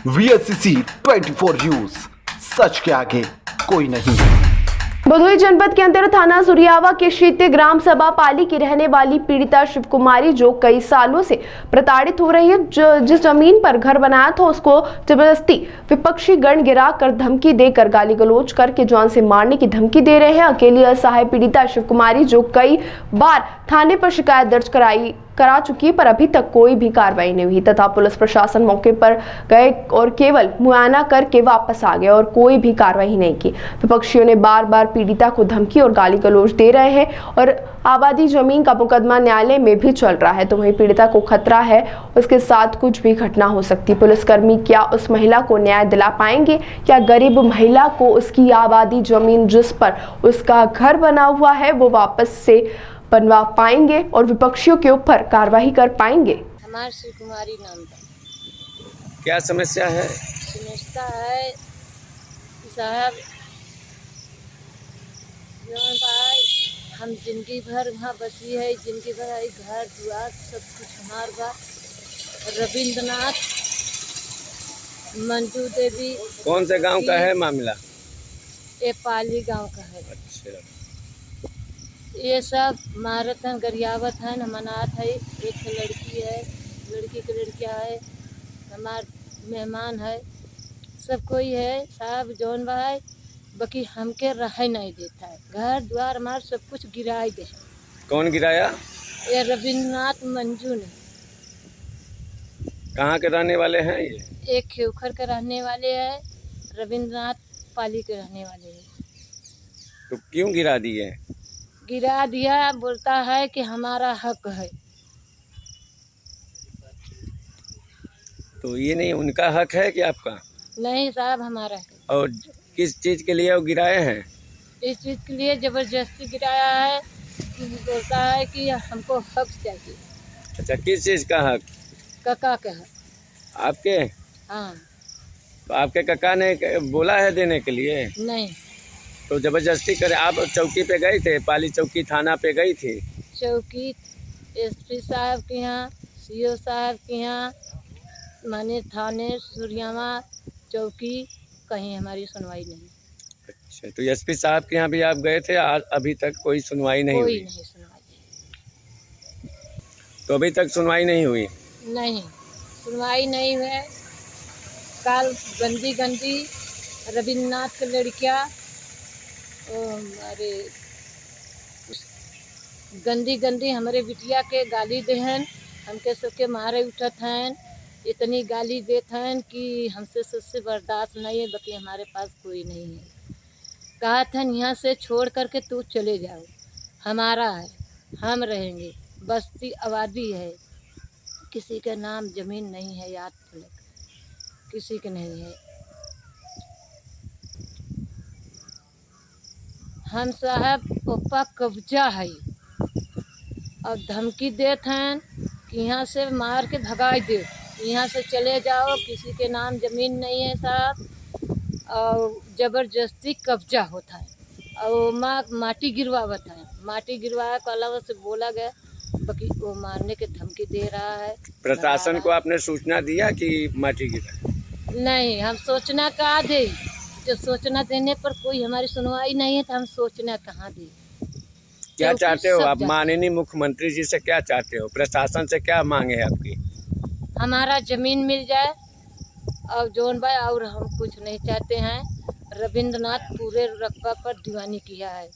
VSCC 24 news, सच के आगे कोई नहीं। भदोही जनपद के अंतर्गत थाना सुरियावा के शीते ग्राम सभा पाली की रहने वाली पीड़िता शिव कुमारी जो कई सालों से प्रताड़ित हो रही है, जिस जमीन पर घर बनाया था उसको जबरदस्ती विपक्षी गण गिरा कर धमकी देकर गाली गलौज करके जान से मारने की धमकी दे रहे हैं। अकेली असहाय पीड़िता शिव कुमारी जो कई बार थाने पर शिकायत दर्ज करा चुकी है, पर अभी तक कोई भी कार्रवाई नहीं हुई तथा पुलिस प्रशासन मौके पर गए और केवल मुआयना करके वापस आ गए और कोई भी कार्रवाई नहीं की। विपक्षियों ने बार बार पीड़िता को धमकी और गाली गलौज दे रहे हैं और आबादी जमीन का मुकदमा न्यायालय में भी चल रहा है, तो वहीं पीड़िता को खतरा है उसके साथ कुछ भी घटना हो सकती। पुलिसकर्मी क्या उस महिला को न्याय दिला पाएंगे? क्या गरीब महिला को उसकी आबादी जमीन जिस पर उसका घर बना हुआ है वो वापस से बनवा पाएंगे और विपक्षियों के ऊपर कार्रवाई कर पाएंगे? हमारी शिव कुमारी नाम था। क्या समस्या है? समझता है साहब जौन भाई हम जिंदगी भर वहाँ बसी है, जिंदगी भर घर दुआर सब कुछ हमार बा। रविंद्रनाथ मंजू देवी। कौन से गांव का है मामला? ये पाली गांव का है। अच्छा, ये सब मारत हैं, गरियावत हैं, अनाथ है। एक लड़की है, लड़की की लड़कियाँ है, हमार मेहमान है, सब कोई है साहब जौन भाई बाकी हमके रह नहीं देता है। घर द्वार हमार सब कुछ गिराई दे। कौन गिराया? ये रविंद्रनाथ मंजू ने। कहाँ के रहने वाले हैं ये? एक खेवखर के रहने वाले हैं, रविंद्रनाथ पाली के रहने वाले हैं। तो क्यों गिरा दिए? गिरा दिया, बोलता है कि हमारा हक है। तो ये नहीं उनका हक है कि आपका? नहीं साहब, हमारा हक है। और किस चीज़ के लिए वो गिराए हैं? इस चीज़ के लिए जबरदस्ती गिराया है कि बोलता है कि हमको हक चाहिए। अच्छा, किस चीज़ का हक? काका का हक। आपके? हाँ। तो आपके काका ने बोला है देने के लिए? नहीं। तो जबरदस्ती करे। आप चौकी पे गए थे? पाली चौकी थाना पे गई थी? चौकी SP साहब के यहाँ, CO साहब के यहाँ, माने थाने सुरियावा चौकी, कहीं हमारी सुनवाई नहीं। अच्छा, तो SP साहब के यहाँ भी आप गए थे? आज अभी तक कोई सुनवाई नहीं हुई? कोई नहीं सुनवाई। तो अभी तक सुनवाई नहीं हुई? नहीं सुनवाई नहीं हुई। काल गंदी गंदी रविन्द्रनाथ की लड़कियाँ, अरे गंदी गंदी हमारे बिटिया के गाली देहन, हमके सबके मारे उठत हैं, इतनी गाली देत हैं कि हमसे सबसे बर्दाश्त नहीं है। बाकी हमारे पास कोई नहीं है। कहा था यहाँ से छोड़ करके तू चले जाओ, हमारा है, हम रहेंगे। बस्ती आबादी है, किसी का नाम जमीन नहीं है, याद फलक किसी के नहीं है। हम साहब ओपा कब्जा है और धमकी देते हैं कि यहाँ से मार के भगाई दे, यहाँ से चले जाओ, किसी के नाम ज़मीन नहीं है साहब। और ज़बरदस्ती कब्जा होता है और माटी गिरवावत है। माटी गिरवाया के अलावा से बोला गया, बाकी वो मारने के धमकी दे रहा है। प्रशासन को आपने सूचना दिया कि माटी गिरा? नहीं, हम सूचना कहाँ दे? जब सूचना देने पर कोई हमारी सुनवाई नहीं है तो हम सूचना कहाँ दे? क्या चाहते हो आप? माननीय मुख्यमंत्री जी से क्या चाहते हो? प्रशासन से क्या मांग है आपकी? हमारा जमीन मिल जाए और जोन भाई, और हम कुछ नहीं चाहते हैं। रविंद्रनाथ पूरे रकबा पर दीवानी किया है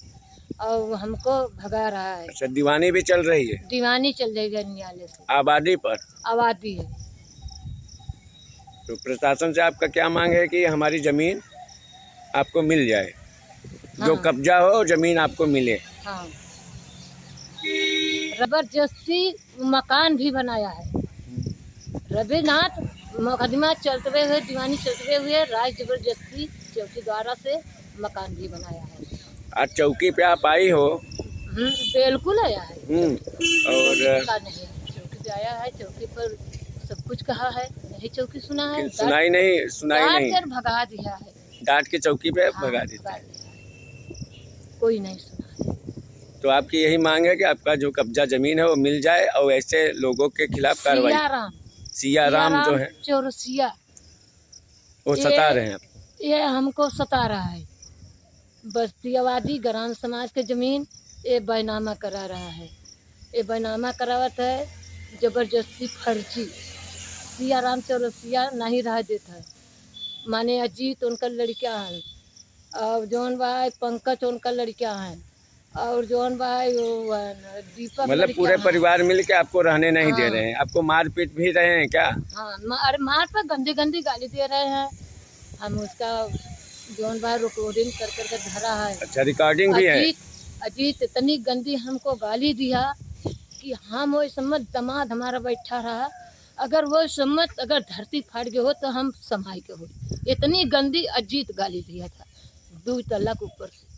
और हमको भगा रहा है। अच्छा, दीवानी भी चल रही है? दीवानी चल रही है न्यायालय से। आबादी पर? आबादी है। तो प्रशासन से आपका क्या मांग है कि हमारी जमीन आपको मिल जाए? हाँ। जो कब्जा हो जमीन आपको मिले। हाँ, जबरदस्ती मकान भी बनाया है। रविन्द्रनाथ मुकदमा चलते हुए, दीवानी चलते हुए राज जबरदस्ती चौकी द्वारा से मकान भी बनाया है। आज चौकी पे आप आई हो? बिल्कुल आया है। और नहीं, चौकी पे आया है, चौकी पर सब कुछ कहा है। नहीं चौकी सुना है, सुनाई नहीं, भगा दिया है। डांट के चौकी पे हाँ, भगा देता है। कोई नहीं सुना है। तो आपकी यही मांग है कि आपका जो कब्जा जमीन है वो मिल जाए और ऐसे लोगों के खिलाफ कार्रवाई। सिया राम जो है चौरसिया वो सता रहे हैं आपको? ये हमको सता रहा है। बस्ती आबादी ग्राम समाज के ज़मीन ये बैनामा करा रहा है। ये बैनामा करावत है ज़बरदस्ती फर्जी। सिया राम चौरसिया नहीं रह देता है। माने अजीत उनका लड़का है और जौन भाई पंकज उनका लड़का है और जौन भाई वो दीपक मतलब लड़का पूरे है। परिवार मिल के आपको रहने नहीं दे हाँ। रहे हैं, आपको मारपीट भी रहे हैं क्या? हाँ अरे मार पर गंदी गंदी गाली दे रहे हैं। हम उसका जौन भाई रिकॉर्डिंग कर कर के धरा है। अच्छा, रिकॉर्डिंग भी है? अजीत इतनी गंदी हमको गाली दिया कि हम वो सम्मत दमाद हमारा बैठा रहा, अगर वो सम्मत अगर धरती फाड़ गए हो तो हम संभाल के हो। इतनी गंदी अजीत गाली दिया था 2 तल्ला के ऊपर से।